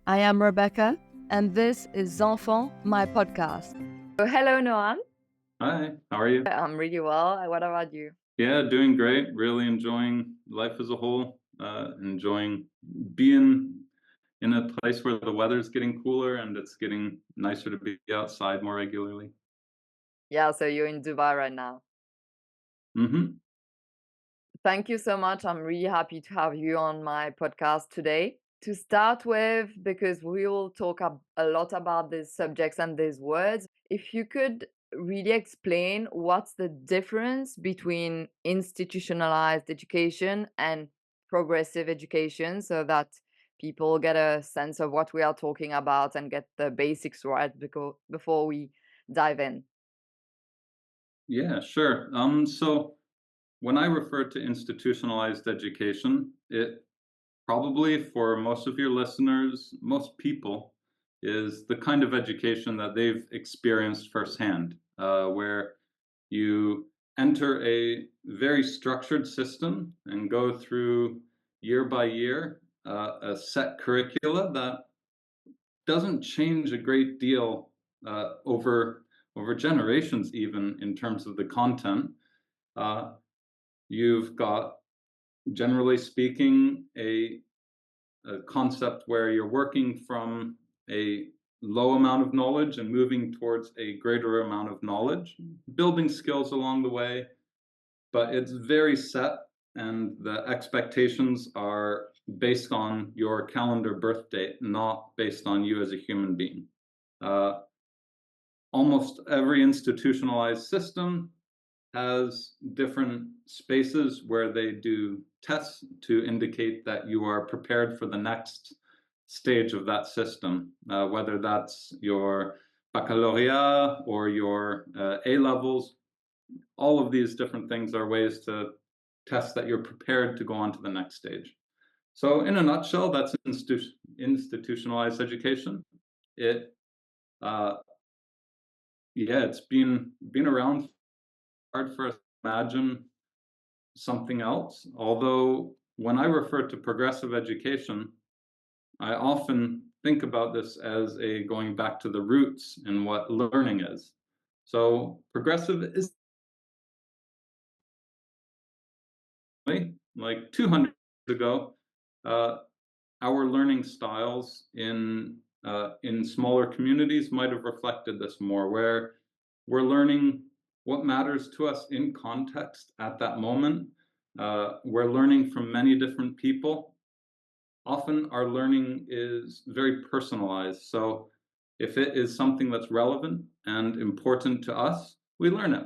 I am Rebecca, and this is Enfants, my podcast. So hello, Noan. Hi, how are you? I'm really well. What about you? Yeah, doing great. Really enjoying life as a whole. Enjoying being in a place where the weather's getting cooler and it's getting nicer to be outside more regularly. Yeah, so you're in Dubai right now. Mm-hmm. Thank you so much. I'm really happy to have you on my podcast today. To start with, because we will talk a lot about these subjects and these words, if you could really explain what's the difference between institutionalized education and progressive education so that people get a sense of what we are talking about and get the basics right before we dive in. Yeah, sure. So when I refer to institutionalized education, it probably for most of your listeners, most people, is the kind of education that they've experienced firsthand, where you enter a very structured system and go through year by year a set curricula that doesn't change a great deal over generations, even in terms of the content. Uh, you've got, generally speaking, a concept where you're working from a low amount of knowledge and moving towards a greater amount of knowledge, building skills along the way, but it's very set, and the expectations are based on your calendar birth date, not based on you as a human being. Uh, Almost every institutionalized system has different spaces where they do tests to indicate that you are prepared for the next stage of that system, whether that's your baccalaureate or your A levels. All of these different things are ways to test that you're prepared to go on to the next stage. So in a nutshell, that's institutionalized education. It, uh, yeah, it's been around. Hard for us to imagine something else. Although when I refer to progressive education, I often think about this as a going back to the roots in what learning is. So progressive is like 200 years ago, uh, our learning styles in smaller communities might have reflected this more, where we're learning what matters to us in context at that moment. We're learning from many different people. Often our learning is very personalized. So if it is something that's relevant and important to us, we learn it.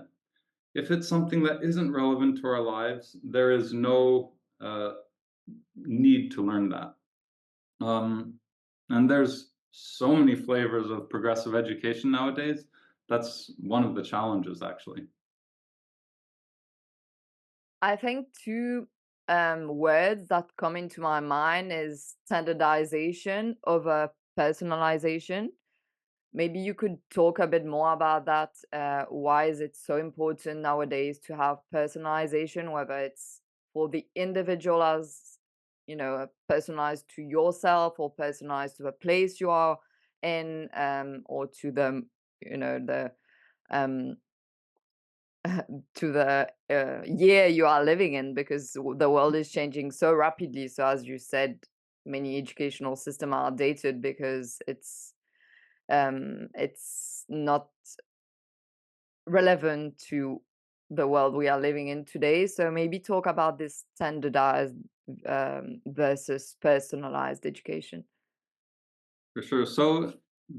If it's something that isn't relevant to our lives, there is no need to learn that. And there's so many flavors of progressive education nowadays. That's one of the challenges, actually. I think two words that come into my mind is standardization over personalization. Maybe you could talk a bit more about that. Why is it so important nowadays to have personalization, whether it's for the individual as, personalized to yourself or personalized to the place you are in, or to the, the um, to the year you are living in, because the world is changing so rapidly. So as you said, many educational systems are dated because it's not relevant to the world we are living in today. So maybe talk about this standardized versus personalized education. For sure. So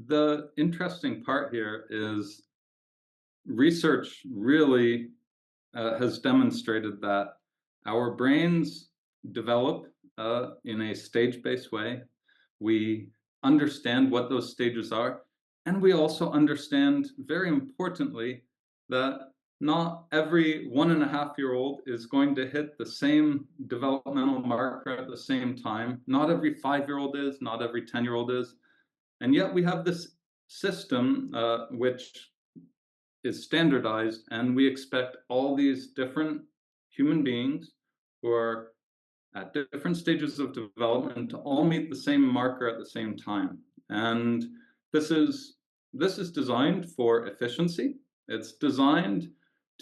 the interesting part here is research really has demonstrated that our brains develop in a stage-based way. We understand what those stages are, and we also understand, very importantly, that not every 1.5-year-old is going to hit the same developmental marker at the same time. Not every 5-year-old is, not every 10-year-old is. And yet we have this system which is standardized, and we expect all these different human beings who are at different stages of development to all meet the same marker at the same time. And this is this is designed for efficiency. It's designed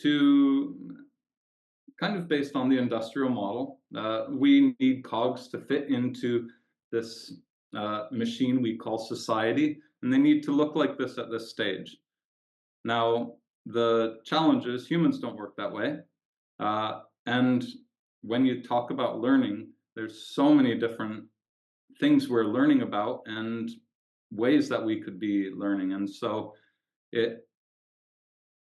to kind of based on the industrial model. We need cogs to fit into this machine we call society, and they need to look like this at this stage. Now, the challenge is humans don't work that way. And when you talk about learning, there's so many different things we're learning about and ways that we could be learning. And so it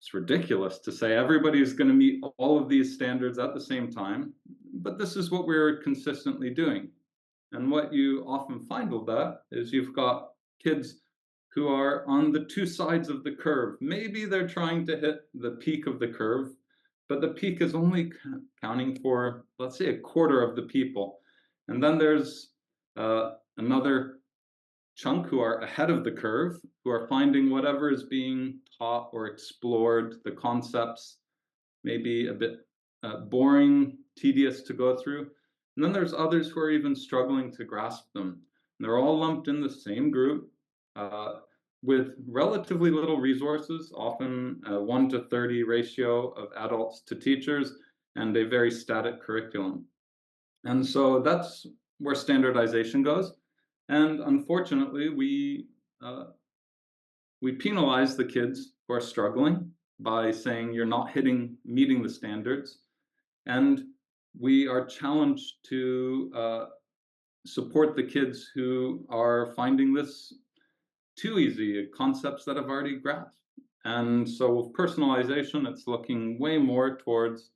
it's ridiculous to say everybody's going to meet all of these standards at the same time, but this is what we're consistently doing. And what you often find with that is you've got kids who are on the two sides of the curve. Maybe they're trying to hit the peak of the curve, but the peak is only counting for, let's say, a quarter of the people. And then there's another chunk who are ahead of the curve, who are finding whatever is being taught or explored, the concepts, maybe a bit boring, tedious to go through. And then there's others who are even struggling to grasp them. And they're all lumped in the same group with relatively little resources, often a 1 to 30 ratio of adults to teachers, and a very static curriculum. And so that's where standardization goes. And unfortunately, we penalize the kids who are struggling by saying you're not meeting the standards, and we are challenged to support the kids who are finding this too easy, concepts that have already grasped. And so with personalization, it's looking way more towards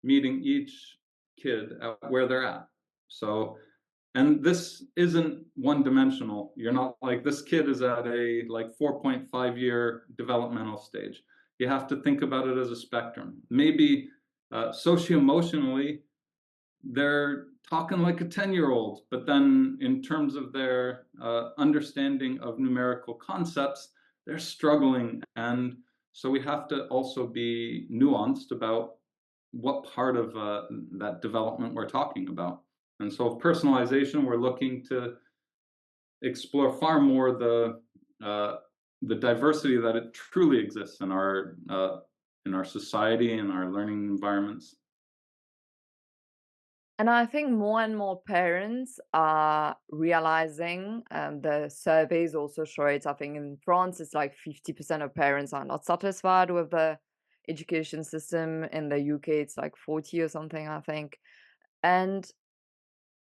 meeting each kid at where they're at. So, and this isn't one dimensional. You're not like this kid is at a like 4.5 year developmental stage. You have to think about it as a spectrum. Maybe socio-emotionally, they're talking like a 10-year-old, but then in terms of their understanding of numerical concepts, they're struggling. And so we have to also be nuanced about what part of that development we're talking about. And so with personalization, we're looking to explore far more the diversity that it truly exists in our society and our learning environments. And I think more and more parents are realizing, and the surveys also show it. I think in France, it's like 50% of parents are not satisfied with the education system. In the UK, it's like 40 or something, I think. And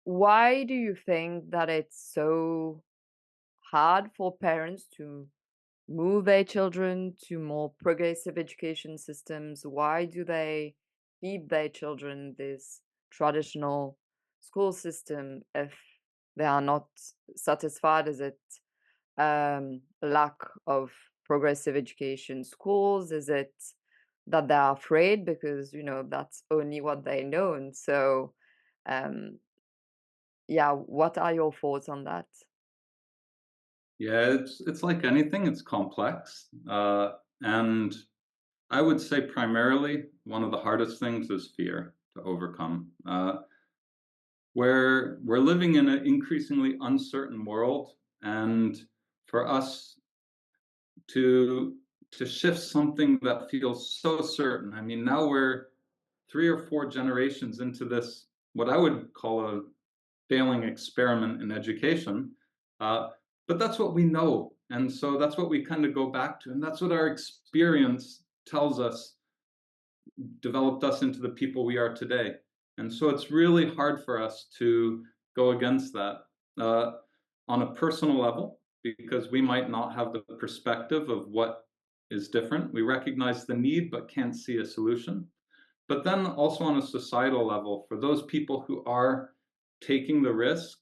why do you think that it's so hard for parents to move their children to more progressive education systems? Why do they keep their children this traditional school system if they are not satisfied? Is it lack of progressive education schools? Is it that they're afraid because that's only what they know? And so, um, yeah, what are your thoughts on that? Yeah, it's like anything, it's complex. And I would say primarily one of the hardest things is fear to overcome. Where we're living in an increasingly uncertain world, and for us to shift something that feels so certain. I mean, now we're 3 or 4 generations into this, what I would call a failing experiment in education. Uh, but that's what we know. And so that's what we kind of go back to. And that's what our experience tells us developed us into the people we are today. And so it's really hard for us to go against that on a personal level, because we might not have the perspective of what is different. We recognize the need, but can't see a solution. But then also on a societal level, for those people who are taking the risk,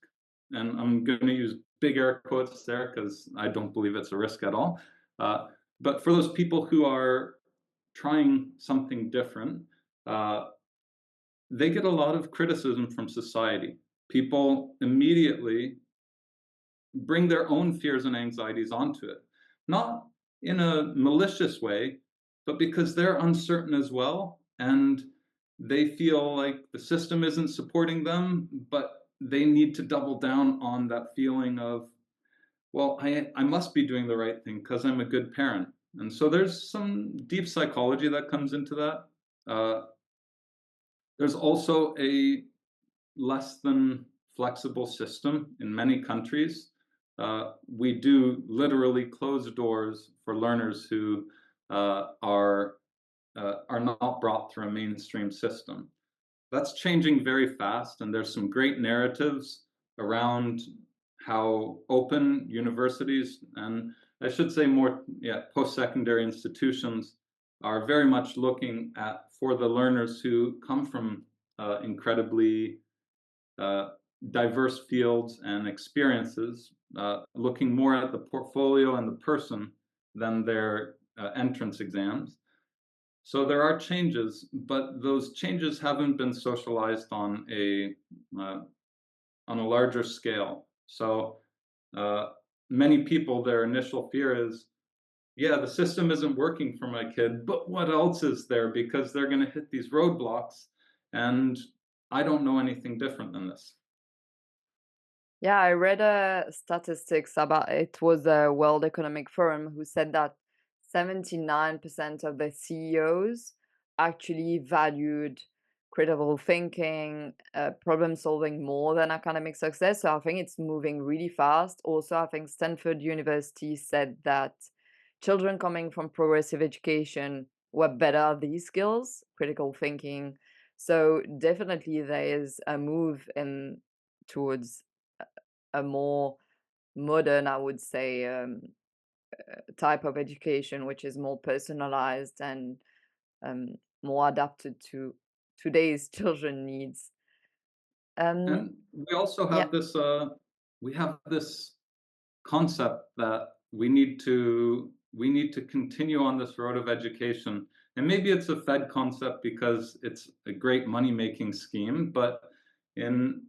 and I'm going to use big air quotes there because I don't believe it's a risk at all. But for those people who are trying something different, uh, they get a lot of criticism from society. People immediately bring their own fears and anxieties onto it, not in a malicious way, but because they're uncertain as well. And they feel like the system isn't supporting them, but they need to double down on that feeling of, well, I must be doing the right thing because I'm a good parent. And so there's some deep psychology that comes into that. There's also a less than flexible system in many countries. We do literally close doors for learners who are not brought through a mainstream system. That's changing very fast, and there's some great narratives around how open universities, and I should say more, yeah, post-secondary institutions are very much looking at for the learners who come from incredibly uh, diverse fields and experiences, looking more at the portfolio and the person than their entrance exams. So there are changes, but those changes haven't been socialized uh, on a larger scale. So uh, many people, their initial fear is, yeah, the system isn't working for my kid, but what else is there? Because they're going to hit these roadblocks, and I don't know anything different than this. Yeah, I read statistics about it was a World Economic Forum who said that 79% of the CEOs actually valued critical thinking, problem solving more than academic success. So I think it's moving really fast. Also, I think Stanford University said that children coming from progressive education were better at these skills, critical thinking. So definitely there is a move in towards a more modern, I would say, type of education, which is more personalized and um, more adapted to today's children needs. Um, And we also yeah, have this concept that we need to continue on this road of education. And maybe it's a Fed concept because it's a great money-making scheme, but in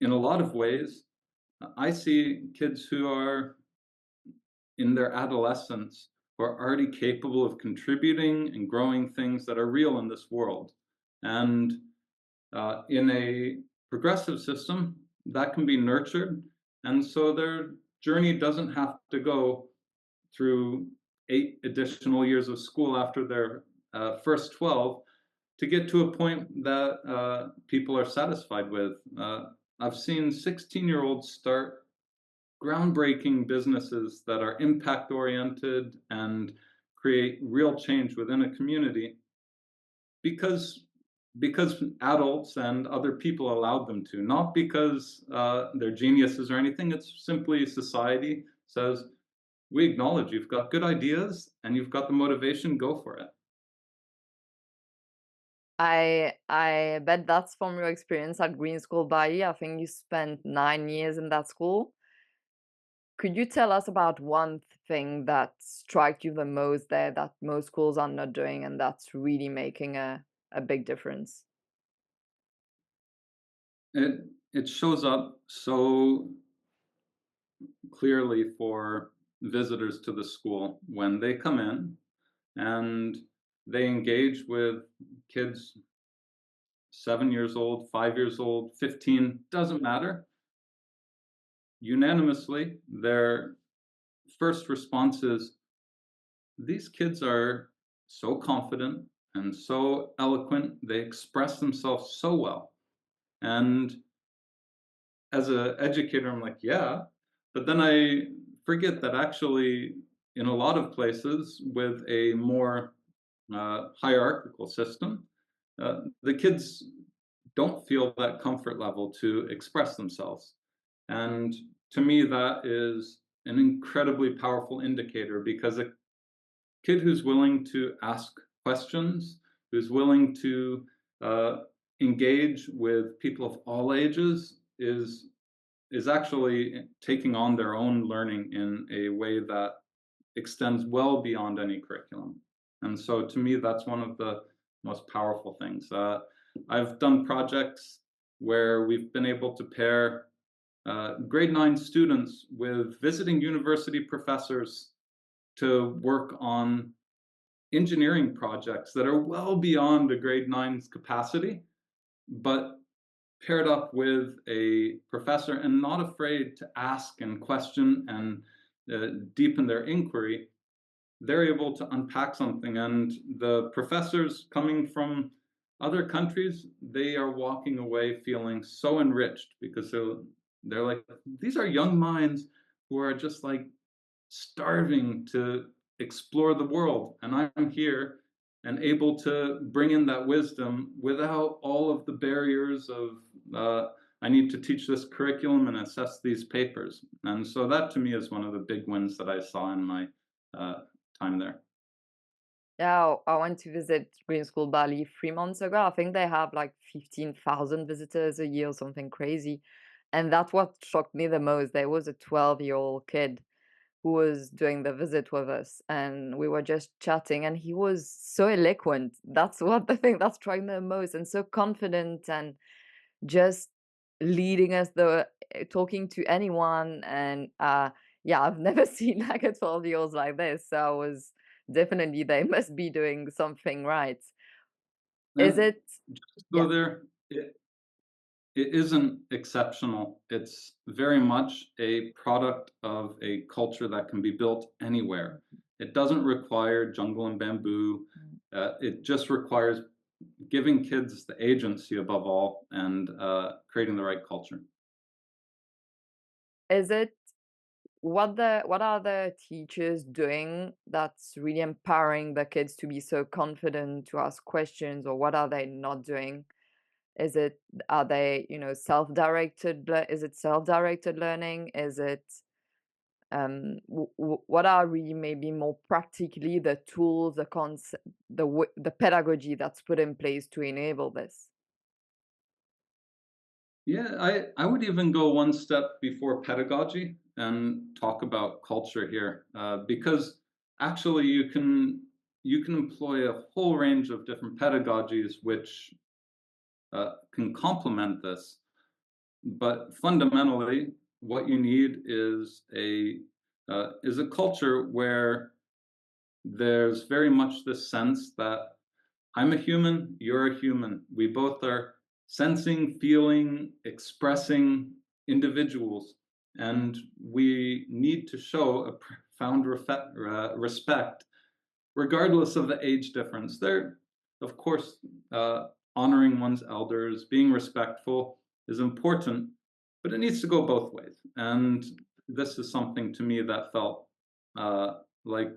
in a lot of ways, I see kids who are in their adolescence who are already capable of contributing and growing things that are real in this world. And in a progressive system, that can be nurtured. And so their journey doesn't have to go through 8 additional years of school after their first 12 to get to a point that people are satisfied with. I've seen 16-year-olds start groundbreaking businesses that are impact oriented and create real change within a community because adults and other people allowed them to, not because they're geniuses or anything. It's simply society says, we acknowledge you've got good ideas and you've got the motivation, go for it. I bet that's from your experience at Green School Bali. I think you spent 9 years in that school. Could you tell us about one thing that struck you the most there that most schools are not doing and that's really making a big difference? It shows up so clearly for visitors to the school when they come in and they engage with kids 7 years old, 5 years old, 15, doesn't matter. Unanimously, their first response is, these kids are so confident and so eloquent. They express themselves so well. And as an educator, I'm like, yeah. But then I forget that actually, in a lot of places with a more hierarchical system, the kids don't feel that comfort level to express themselves. And to me, that is an incredibly powerful indicator because a kid who's willing to ask questions, who's willing to uh, engage with people of all ages, is actually taking on their own learning in a way that extends well beyond any curriculum. And so to me, that's one of the most powerful things. I've done projects where we've been able to pair grade 9 students with visiting university professors to work on engineering projects that are well beyond a grade nine's capacity, but paired up with a professor and not afraid to ask and question and deepen their inquiry, they're able to unpack something. And the professors coming from other countries, they are walking away feeling so enriched because they're like, these are young minds who are just like starving to explore the world. And I'm here and able to bring in that wisdom without all of the barriers of, I need to teach this curriculum and assess these papers. And so that to me is one of the big wins that I saw in my uh, time there. Yeah, I went to visit Green School Bali 3 months ago. I think they have like 15,000 visitors a year or something crazy. And that's what shocked me the most. There was a 12-year-old kid who was doing the visit with us, and we were just chatting, and he was so eloquent. That's what the thing that struck me the most, and so confident and just leading us the talking to anyone. And yeah, I've never seen like a 12-year-old like this. So I was definitely they must be doing something right. Is And it? just Yeah. go there. It isn't exceptional. It's very much a product of a culture that can be built anywhere. It doesn't require jungle and bamboo. Mm. It just requires giving kids the agency above all and creating the right culture. Is it what are the teachers doing that's really empowering the kids to be so confident to ask questions, or what are they not doing? Is it are they, is it self-directed learning? Is it what are really maybe more practically the tools, the concept, the pedagogy that's put in place to enable this? Yeah, I would even go one step before pedagogy and talk about culture here, because actually you can employ a whole range of different pedagogies which can complement this. But fundamentally, what you need is a culture where there's very much this sense that I'm a human, you're a human. We both are sensing, feeling, expressing individuals, and we need to show a profound respect, regardless of the age difference. There, of course, honoring one's elders, being respectful is important, but it needs to go both ways. And this is something to me that felt like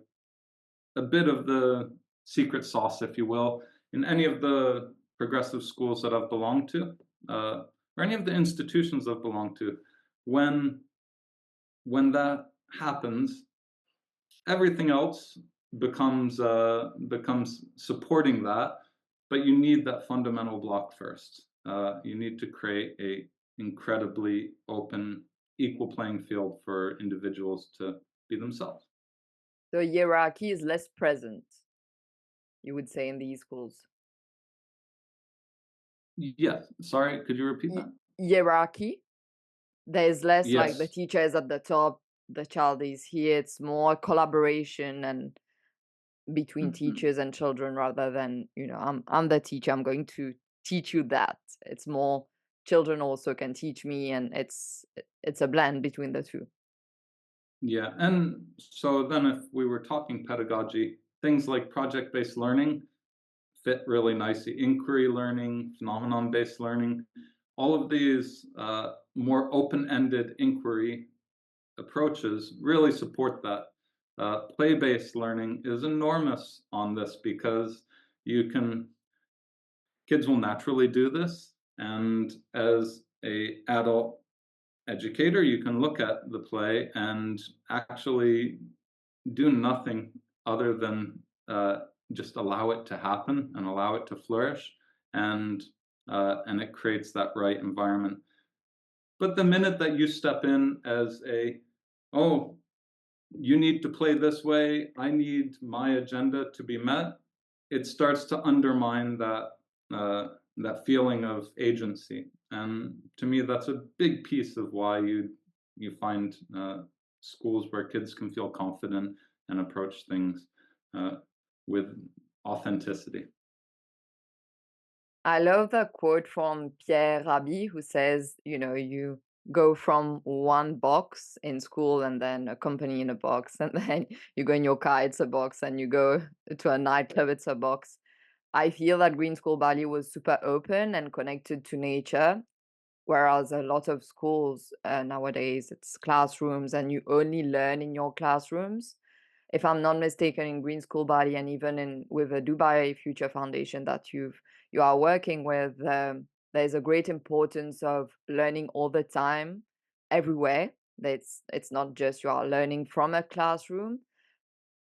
a bit of the secret sauce, if you will, in any of the progressive schools that I've belonged to, or any of the institutions I've belonged to. When when that happens, everything else becomes supporting that, but you need that fundamental block first. You need to create a incredibly open, equal playing field for individuals to be themselves. The hierarchy is less present, you would say, in these schools. Yes. Sorry, could you repeat Hi- that? Hierarchy, there's less like the Yes. teacher is at the top, the child is here. It's more collaboration and between Mhm. teachers and children, rather than, I'm the teacher, I'm going to teach you that. It's more children also can teach me, and it's a blend between the two. Yeah, and so then if we were talking pedagogy, things like project-based learning fit really nicely. Inquiry learning, phenomenon-based learning, all of these more open-ended inquiry approaches really support that. Play-based learning is enormous on this because you can kids will naturally do this, and as a adult educator, you can look at the play and actually do nothing other than just allow it to happen and allow it to flourish, and it creates that right environment. But the minute that you step in as oh, you need to play this way, I need my agenda to be met, it starts to undermine that feeling of agency. And to me, that's a big piece of why you find schools where kids can feel confident and approach things. Uh, with authenticity. I love the quote from Pierre Rabhi who says, you go from one box in school and then a company in a box, and then you go in your car, it's a box, and you go to a nightclub, it's a box. I feel that Green School Bali was super open and connected to nature, whereas a lot of schools nowadays, it's classrooms and you only learn in your classrooms. If I'm not mistaken, in Green School Bali and even in with the Dubai Future Foundation that you are working with, there's a great importance of learning all the time, everywhere. It's not just you are learning from a classroom,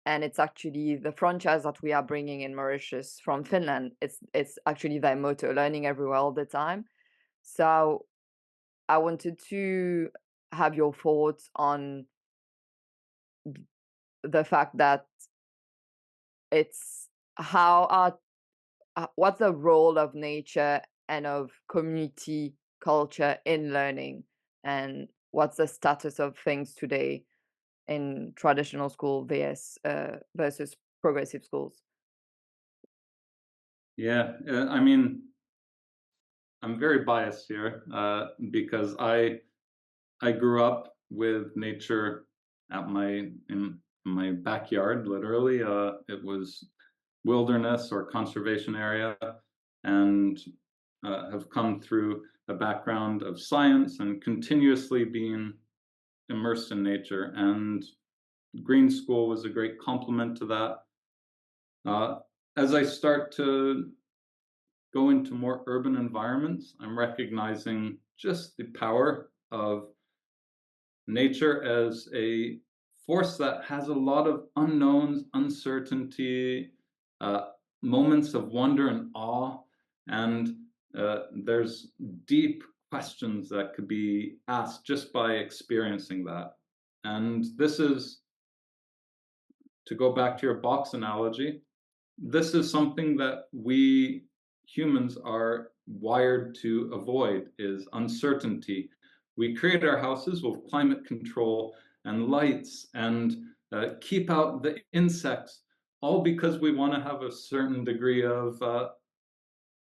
and it's actually the franchise that we are bringing in Mauritius from Finland. It's actually their motto: learning everywhere all the time. So I wanted to have your thoughts on the fact that it's how are what's the role of nature and of community culture in learning, and what's the status of things today in traditional school versus progressive schools? Yeah, I mean, I'm very biased here because I grew up with nature at in my backyard, literally. It was wilderness or conservation area, and have come through a background of science and continuously being immersed in nature. And green school was a great complement to that. Uh, as I start to go into more urban environments, I'm recognizing just the power of nature as a force that has a lot of unknowns, uncertainty, uh, moments of wonder and awe, and there's deep questions that could be asked just by experiencing that. And this is, to go back to your box analogy, this is something that we humans are wired to avoid, is uncertainty. We create our houses with climate control and lights and keep out the insects, all because we want to have a certain degree of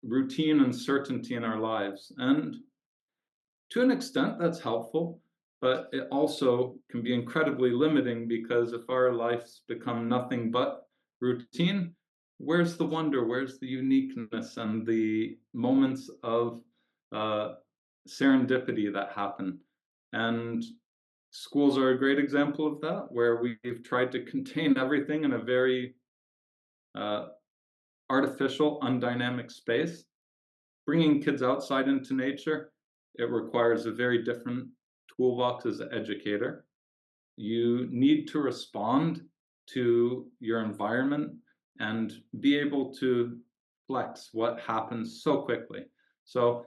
routine and certainty in our lives. And to an extent, that's helpful, but it also can be incredibly limiting, because if our lives become nothing but routine, where's the wonder? Where's the uniqueness and the moments of uh, serendipity that happen? And schools are a great example of that, where we've tried to contain everything in a very uh, artificial, undynamic space. Bringing kids outside into nature, it requires a very different toolbox as an educator. You need to respond to your environment and be able to flex what happens so quickly. So,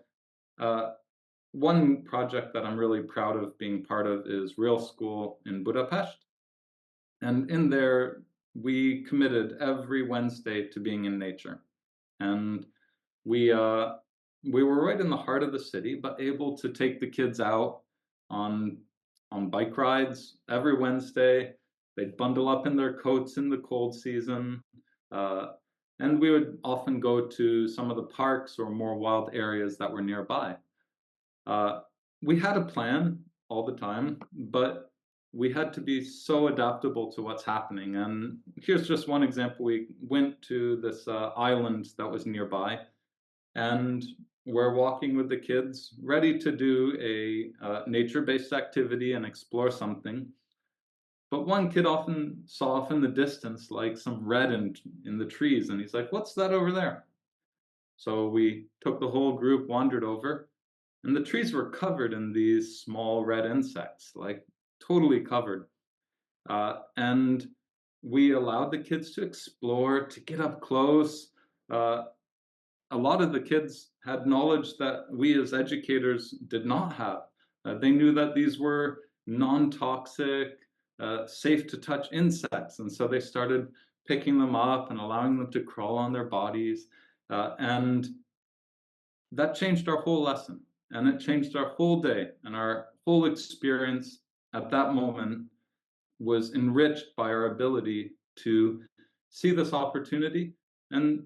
one project that I'm really proud of being part of is Real School in Budapest. And in there, we committed every Wednesday to being in nature. And we uh, we were right in the heart of the city, but able to take the kids out on bike rides every Wednesday. They'd bundle up in their coats in the cold season, uh, and we would often go to some of the parks or more wild areas that were nearby. Uh, we had a plan all the time, but we had to be so adaptable to what's happening. And here's just one example. We went to this island that was nearby, and we're walking with the kids, ready to do a nature-based activity and explore something. But one kid often saw off in the distance like some red in the trees, and he's like, "What's that over there?" So we took the whole group, wandered over, and the trees were covered in these small red insects, like totally covered. And we allowed the kids to explore, to get up close. Uh, a lot of the kids had knowledge that we as educators did not have. They knew that these were non-toxic, safe to touch insects, and so they started picking them up and allowing them to crawl on their bodies. And that changed our whole lesson, and it changed our whole day, and our whole experience at that moment was enriched by our ability to see this opportunity and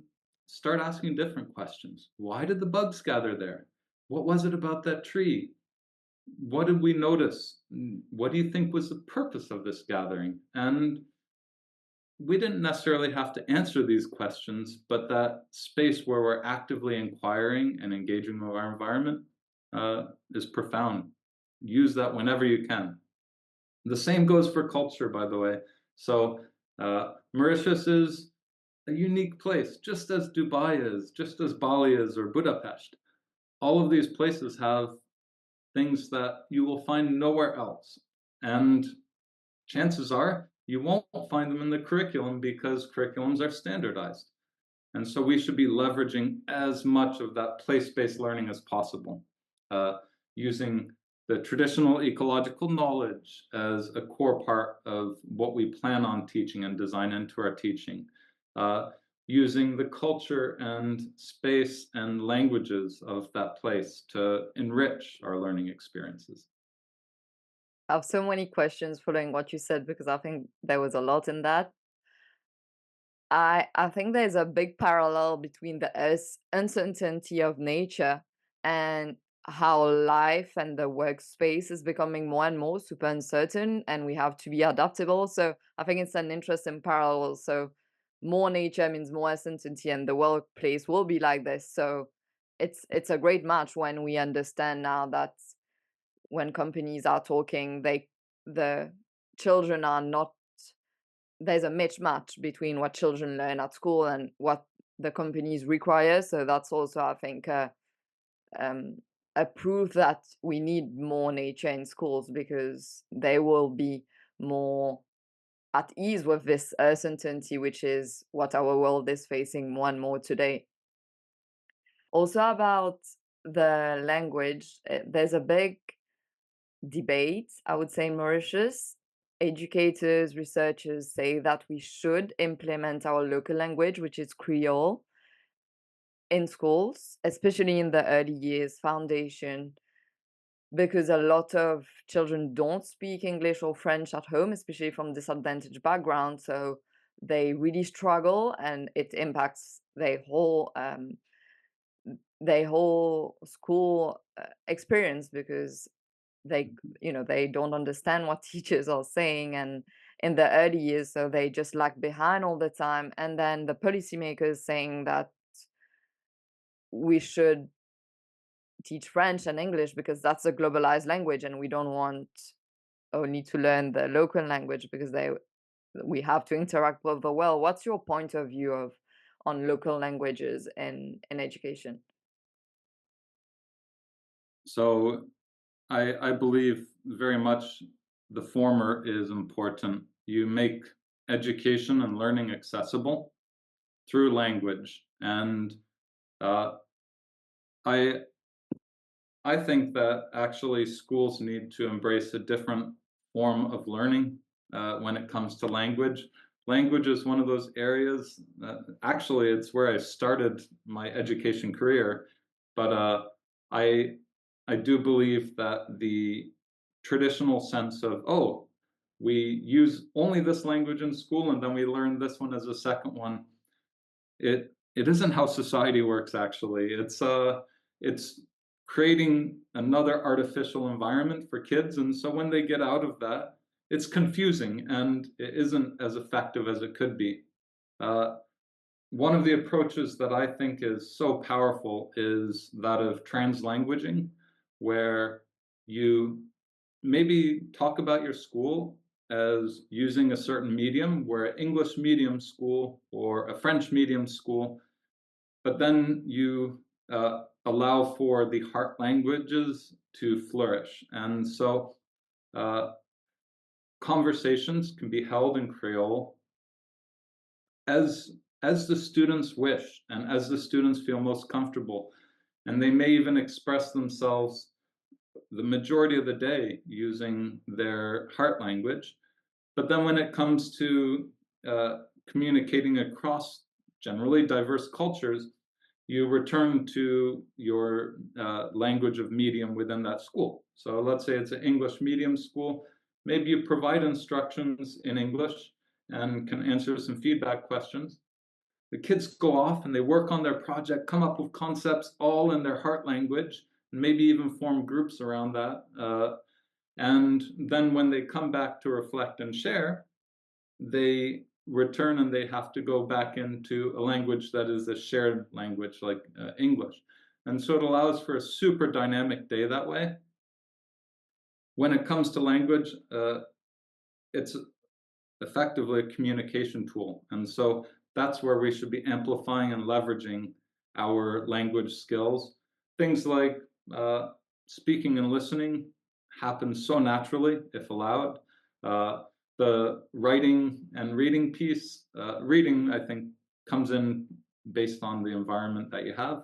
start asking different questions. Why did the bugs gather there? What was it about that tree? What did we notice? What do you think was the purpose of this gathering? And we didn't necessarily have to answer these questions, but that space where we're actively inquiring and engaging with our environment is profound. Use that whenever you can. The same goes for culture, by the way. So, Mauritius is a unique place, just as Dubai is, just as Bali is, or Budapest. All of these places have things that you will find nowhere else. And chances are you won't find them in the curriculum because curriculums are standardized. And so we should be leveraging as much of that place-based learning as possible, using the traditional ecological knowledge as a core part of what we plan on teaching and design into our teaching, using the culture and space and languages of that place to enrich our learning experiences. I have so many questions following what you said because I think there was a lot in that. I think there's a big parallel between the uncertainty of nature and how life and the workspace is becoming more and more super uncertain, and we have to be adaptable. So I think it's an interesting parallel. So more nature means more uncertainty, and the workplace will be like this. So it's a great match when we understand now that when companies are talking, the children are not, there's a mismatch between what children learn at school and what the companies require. So that's also, I think, um, a proof that we need more nature in schools because they will be more at ease with this uncertainty, which is what our world is facing more and more today. Also, about the language, there's a big debate, I would say, in Mauritius. Educators, researchers say that we should implement our local language, which is Creole, in schools, especially in the early years, foundation, because a lot of children don't speak English or French at home, especially from disadvantaged backgrounds. So they really struggle and it impacts their whole school experience because they they don't understand what teachers are saying and in the early years, so they just lag behind all the time. And then the policymakers saying that we should teach French and English because that's a globalized language and we don't want only to learn the local language because we have to interact with the world. What's your point of view of on local languages in education? So I believe very much the former is important. You make education and learning accessible through language. And uh, I I think that actually schools need to embrace a different form of learning when it comes to language. Language is one of those areas that actually it's where I started my education career, but I I do believe that the traditional sense of we use only this language in school and then we learn this one as a second one, it isn't how society works actually. It's creating another artificial environment for kids, and so when they get out of that, it's confusing and it isn't as effective as it could be. Uh, One of the approaches that I think is so powerful is that of translanguaging, where you maybe talk about your school as using a certain medium, where an English medium school or a French medium school, but then you allow for the heart languages to flourish. And so uh, conversations can be held in Creole as as the students wish and as the students feel most comfortable. And they may even express themselves the majority of the day using their heart language. But then when it comes to communicating across generally diverse cultures, you return to your language of medium within that school. So let's say it's an English medium school. Maybe you provide instructions in English, and can answer some feedback questions. The kids go off and they work on their project, come up with concepts all in their heart language, and maybe even form groups around that. And then when they come back to reflect and share, they return and they have to go back into a language that is a shared language like English. And so it allows for a super dynamic day that way. When it comes to language, it's effectively a communication tool. And so that's where we should be amplifying and leveraging our language skills. Things like speaking and listening happen so naturally if allowed. The writing and reading piece, reading, I think, comes in based on the environment that you have.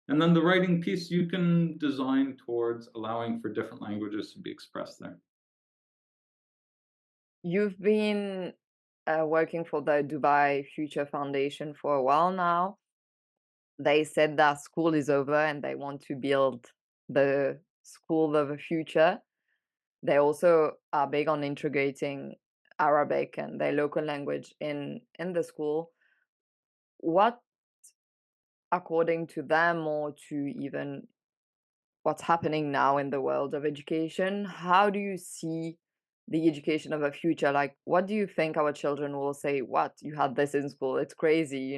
And then the writing piece you can design towards allowing for different languages to be expressed there. You've been working for the Dubai Future Foundation for a while now. They said that school is over and they want to build the school of the future. They also are big on integrating Arabic and their local language in the school. What, according to them, or to even what's happening now in the world of education, how do you see the education of the future? Like, what do you think our children will say? What, you had this in school? It's crazy,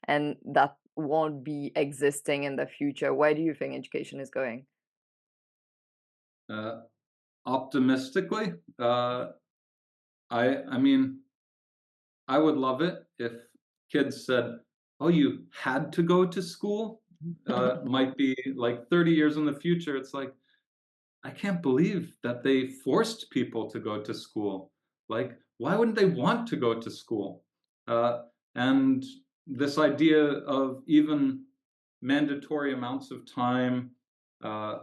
and that won't be existing in the future. Where do you think education is going? Uh, Optimistically, I mean, I would love it if kids said, "Oh, you had to go to school." Might be like 30 years in the future. It's like, I can't believe that they forced people to go to school. Like, why wouldn't they want to go to school? And this idea of even mandatory amounts of time, uh,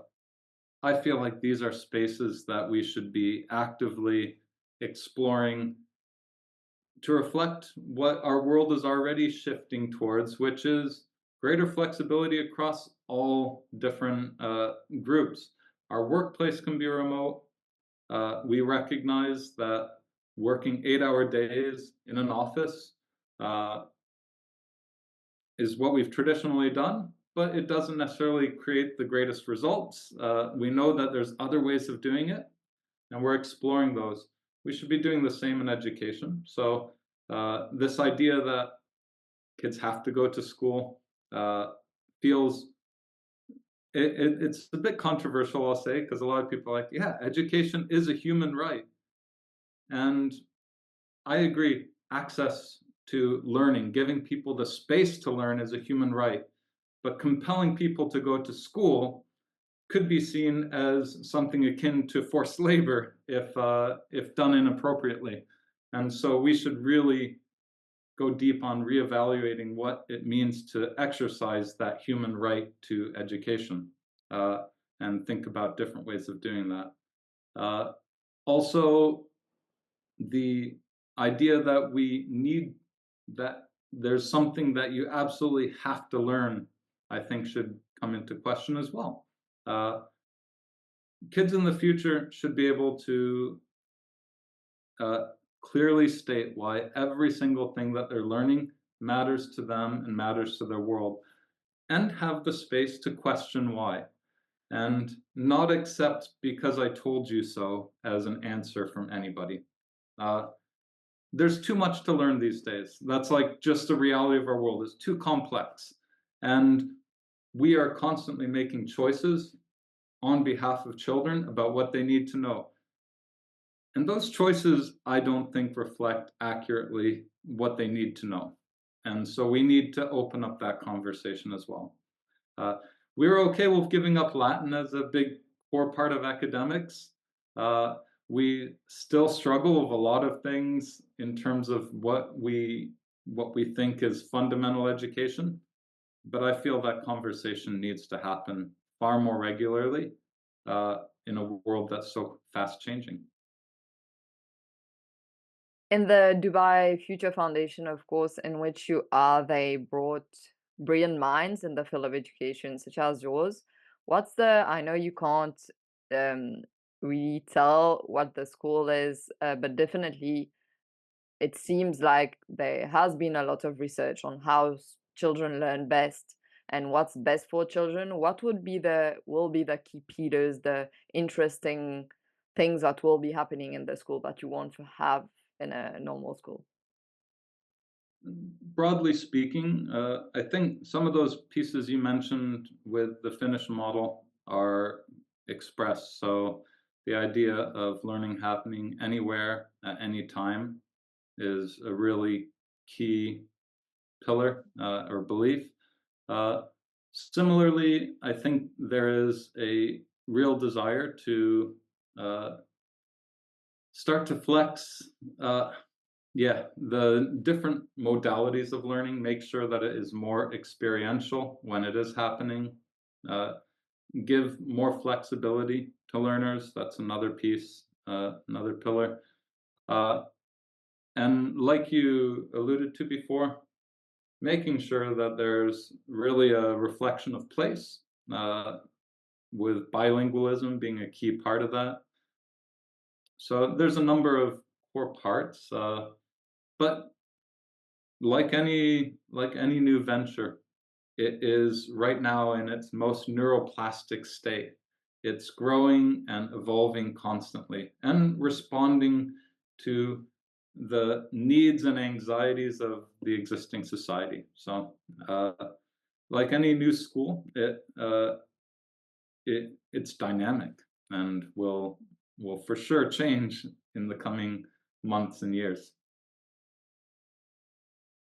I feel like these are spaces that we should be actively exploring to reflect what our world is already shifting towards, which is greater flexibility across all different groups. Our workplace can be remote. We recognize that working 8-hour days in an office uh, is what we've traditionally done, but it doesn't necessarily create the greatest results. We know that there's other ways of doing it, and we're exploring those. We should be doing the same in education. So this idea that kids have to go to school feels it's a bit controversial, I'll say, because a lot of people are like, yeah, education is a human right. And I agree, access to learning, giving people the space to learn is a human right. But compelling people to go to school could be seen as something akin to forced labor if done inappropriately. And so we should really go deep on reevaluating what it means to exercise that human right to education uh, and think about different ways of doing that. Also, the idea that we need that there's something that you absolutely have to learn, I think should come into question as well. Uh, Kids in the future should be able to uh, clearly state why every single thing that they're learning matters to them and matters to their world, and have the space to question why, and not accept because I told you so as an answer from anybody. Uh, there's too much to learn these days. That's like just the reality of our world. It's too complex. And we are constantly making choices on behalf of children about what they need to know. And those choices, I don't think, reflect accurately what they need to know. And so we need to open up that conversation as well. Uh, we're okay with giving up Latin as a big core part of academics. Uh, we still struggle with a lot of things in terms of what we think is fundamental education. But I feel that conversation needs to happen far more regularly in a world that's so fast changing. In the Dubai Future Foundation, of course, in which you are, they brought brilliant minds in the field of education, such as yours. I know you can't um, really tell what the school is, but definitely it seems like there has been a lot of research on how children learn best and what's best for children. What would be the will be the key pillars, the interesting things that will be happening in the school that you want to have in a normal school? Broadly speaking, I think some of those pieces you mentioned with the Finnish model are expressed. So the idea of learning happening anywhere at any time is a really key pillar or belief. Uh, Similarly, I think there is a real desire to uh, start to flex the different modalities of learning, make sure that it is more experiential when it is happening, uh, give more flexibility to learners. That's another piece, another pillar. Uh, and like you alluded to before, making sure that there's really a reflection of place, uh, with bilingualism being a key part of that. So there's a number of core parts, but like any new venture, it is right now in its most neuroplastic state. It's growing and evolving constantly and responding to the needs and anxieties of the existing society. So, like any new school, it's dynamic and will for sure change in the coming months and years.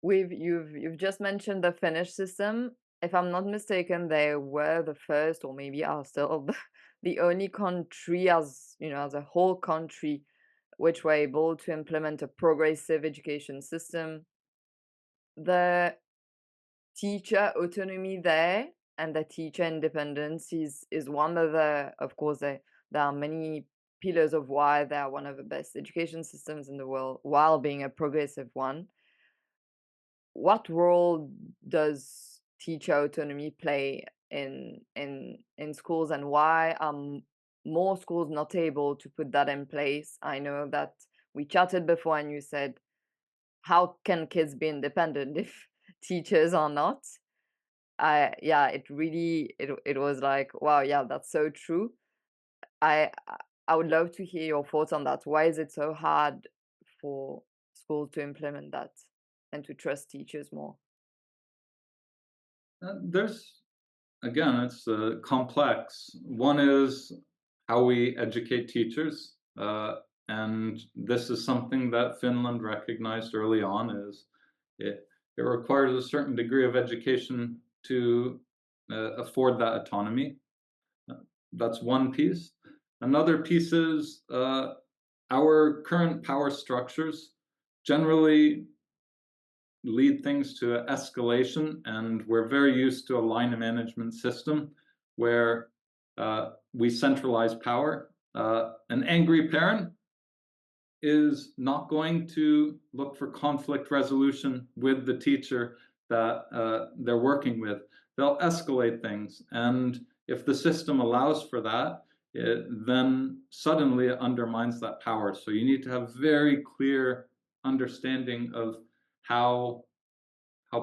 You've just mentioned the Finnish system. If I'm not mistaken, they were the first, or maybe are still the only country, as you know, as a whole country, which were able to implement a progressive education system. The teacher autonomy there and the teacher independence is one of the, of course, there are many pillars of why they are one of the best education systems in the world while being a progressive one. What role does teacher autonomy play in schools, and why are more schools not able to put that in place? I know that we chatted before and you said, how can kids be independent if teachers are not? I Yeah, it was like, wow, yeah, that's so true. I would love to hear your thoughts on that. Why is it so hard for schools to implement that and to trust teachers more? There's Again, it's complex. One is how we educate teachers, and this is something that Finland recognized early on. Is it requires a certain degree of education to afford that autonomy. Uh, That's one piece. Another piece is our current power structures generally lead things to escalation, and we're very used to a line management system where we centralize power. An angry parent is not going to look for conflict resolution with the teacher that they're working with. They'll escalate things, and if the system allows for that, then suddenly it undermines that power. So you need to have very clear understanding of how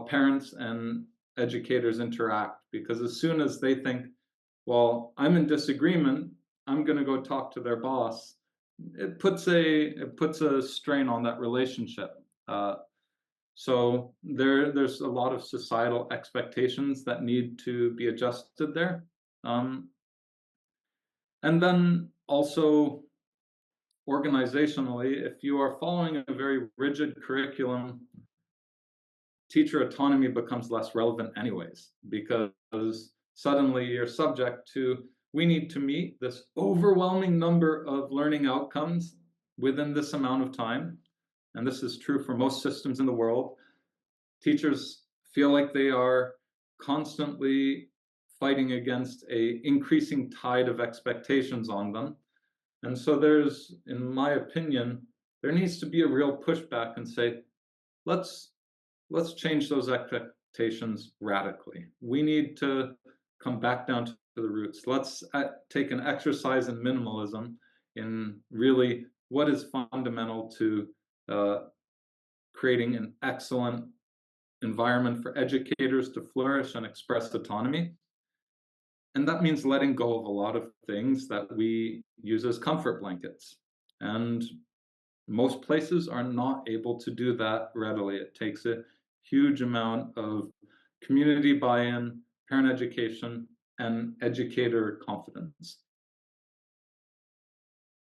parents and educators interact, because as soon as they think, well, I'm in disagreement, I'm going to go talk to their boss, it puts a strain on that relationship. So there's a lot of societal expectations that need to be adjusted there. And then also organizationally, if you are following a very rigid curriculum, teacher autonomy becomes less relevant anyways, because suddenly you're subject to, we need to meet this overwhelming number of learning outcomes within this amount of time. And this is true for most systems in the world. Teachers feel like they are constantly fighting against a increasing tide of expectations on them. And so there's, in my opinion, there needs to be a real pushback and say, let's let's change those expectations radically. We need to come back down to the roots. Let's take an exercise in minimalism, in really what is fundamental to creating an excellent environment for educators to flourish and express autonomy. And that means letting go of a lot of things that we use as comfort blankets. And most places are not able to do that readily. It takes a huge amount of community buy-in, parent education, and educator confidence.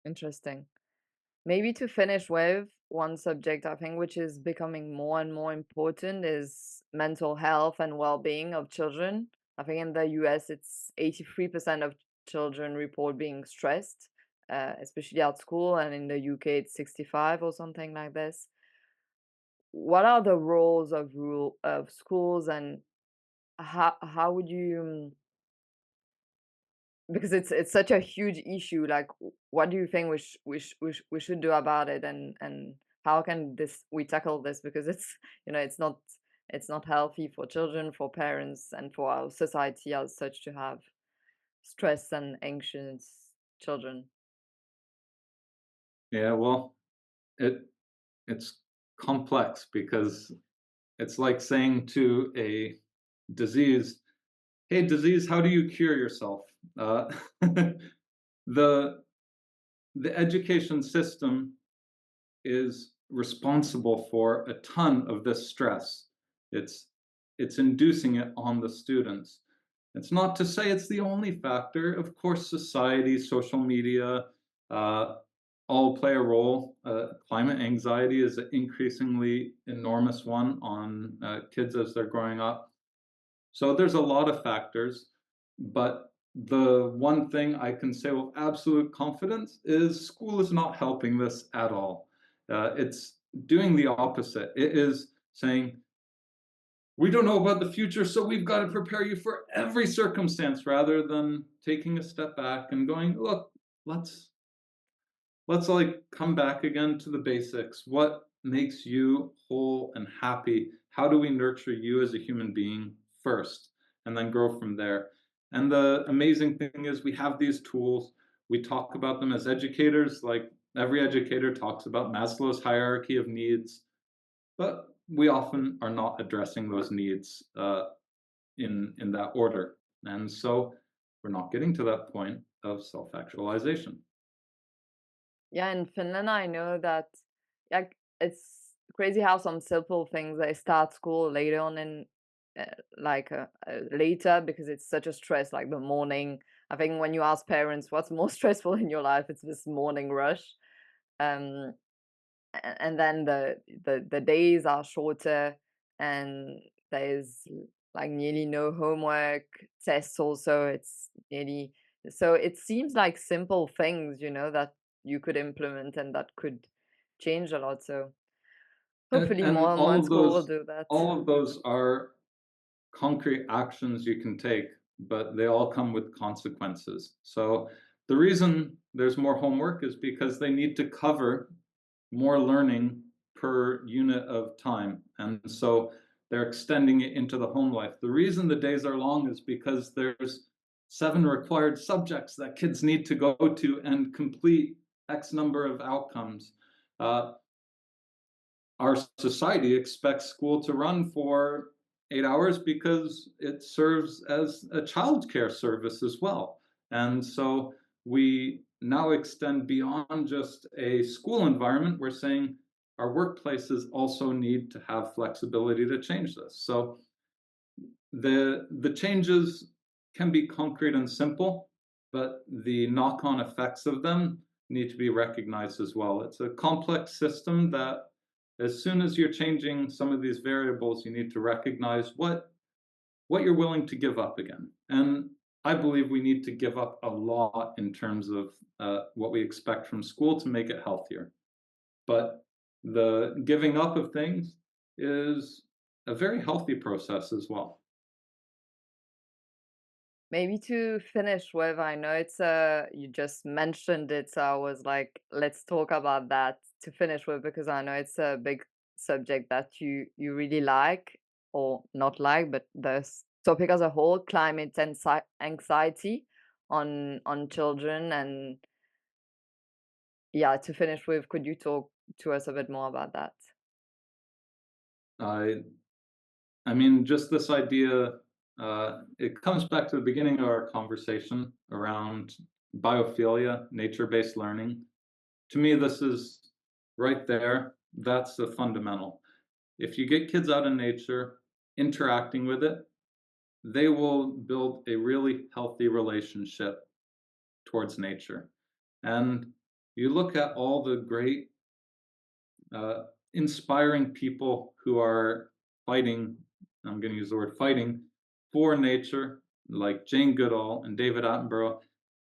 Interesting. Maybe to finish with one subject, I think, which is becoming more and more important is mental health and well-being of children. I think in the US, it's 83% of children report being stressed, especially at school, and in the UK, it's 65 or something like this. What are the roles of schools, and how would you? Because it's such a huge issue. Like, what do you think we should do about it, and how can this we tackle this? Because it's it's not healthy for children, for parents, and for our society as such to have stress and anxious children. Yeah, well, it it's complex because it's like saying to a disease, "Hey, disease, how do you cure yourself?" The the education system is responsible for a ton of this stress. It's it's inducing it on the students. It's not to say it's the only factor. Of course, society, social media, uh, all play a role. Climate anxiety is an increasingly enormous one on kids as they're growing up. So there's a lot of factors, but the one thing I can say with absolute confidence is school is not helping this at all. It's doing the opposite. It is saying, we don't know about the future, so we've got to prepare you for every circumstance rather than taking a step back and going, look, let's like come back again to the basics. What makes you whole and happy? How do we nurture you as a human being first and then grow from there? And the amazing thing is we have these tools. We talk about them as educators, like every educator talks about Maslow's hierarchy of needs, but we often are not addressing those needs in that order. And so we're not getting to that point of self-actualization. Yeah, in Finland, I know that, like, it's crazy how some simple things they start school later on in later because it's such a stress, like the morning. I think when you ask parents what's more stressful in your life, it's this morning rush. Um, and then the days are shorter, and there's like nearly no homework, tests also, it's nearly, so it seems like simple things, that you could implement and that could change a lot. So hopefully And more and more school will do that. all of those are concrete actions you can take, but they all come with consequences. So the reason there's more homework is because they need to cover more learning per unit of time. And so they're extending it into the home life. The reason the days are long is because there's 7 required subjects that kids need to go to and complete X number of outcomes. Uh, our society expects school to run for 8 hours because it serves as a childcare service as well. And so we now extend beyond just a school environment. We're saying our workplaces also need to have flexibility to change this. So the changes can be concrete and simple, but the knock-on effects of them need to be recognized as well. It's a complex system that as soon as you're changing some of these variables, you need to recognize what you're willing to give up again. And I believe we need to give up a lot in terms of what we expect from school to make it healthier. But the giving up of things is a very healthy process as well. Maybe to finish with, I know it's you just mentioned it, so I was like, let's talk about that to finish with, because I know it's a big subject that you really like, or not like, but topic as a whole, climate and anxiety on children. And yeah, to finish with, could you talk to us a bit more about that? I I mean, just this idea, it comes back to the beginning of our conversation around biophilia, nature-based learning. To me, this is right there. That's the fundamental. If you get kids out in nature, interacting with it, they will build a really healthy relationship towards nature. And you look at all the great, uh, inspiring people who are fighting, I'm going to use the word fighting, for nature, like Jane Goodall and David Attenborough.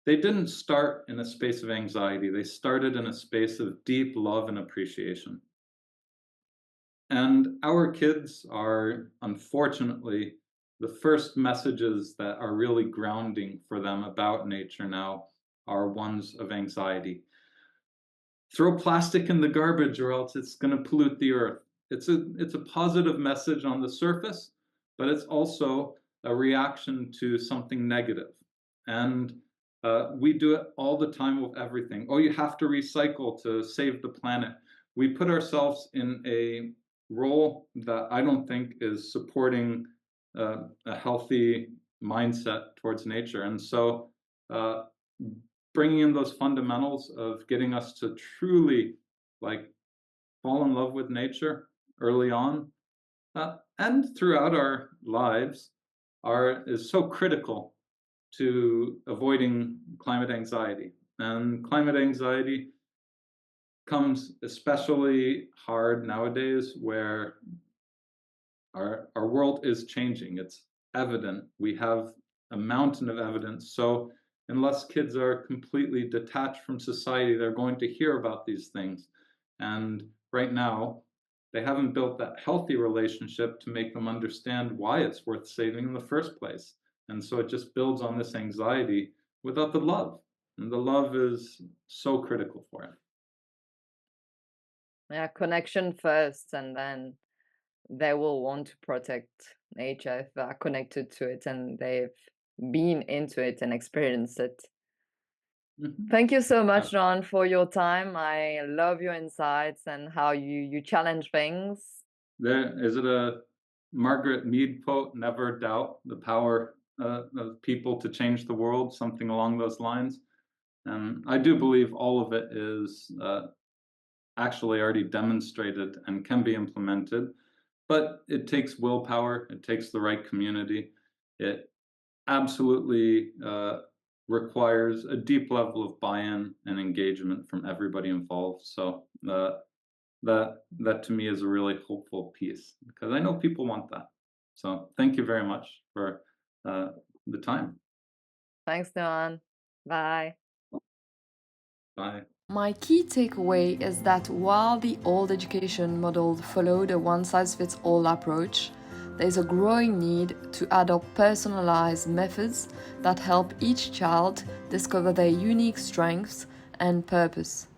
They didn't start in a space of anxiety. They started in a space of deep love and appreciation. And our kids are, unfortunately, the first messages that are really grounding for them about nature now are ones of anxiety. Throw plastic in the garbage or else it's going to pollute the earth. It's a positive message on the surface, but it's also a reaction to something negative. And we do it all the time with everything. Oh, you have to recycle to save the planet. We put ourselves in a role that I don't think is supporting a healthy mindset towards nature. And so uh, bringing in those fundamentals of getting us to truly like fall in love with nature early on, and throughout our lives are is so critical to avoiding climate anxiety. And climate anxiety comes especially hard nowadays where our world is changing. It's evident. We have a mountain of evidence. So unless kids are completely detached from society, they're going to hear about these things. And right now, they haven't built that healthy relationship to make them understand why it's worth saving in the first place. And so it just builds on this anxiety without the love. And the love is so critical for it. Yeah, connection first, and then they will want to protect nature if they are connected to it and they've been into it and experienced it. Mhm. Thank you so much, Noan, for your time. I love your insights and how you challenge things. There is it a Margaret Mead quote, never doubt the power of people to change the world, something along those lines. And I do believe all of it is actually already demonstrated and can be implemented, but it takes willpower, it takes the right community. It absolutely requires a deep level of buy-in and engagement from everybody involved. So that to me is a really hopeful piece because I know people want that. So thank you very much for uh, the time. Thanks, Noan. Bye. Bye. My key takeaway is that while the old education model followed a one-size-fits-all approach, there is a growing need to adopt personalized methods that help each child discover their unique strengths and purpose.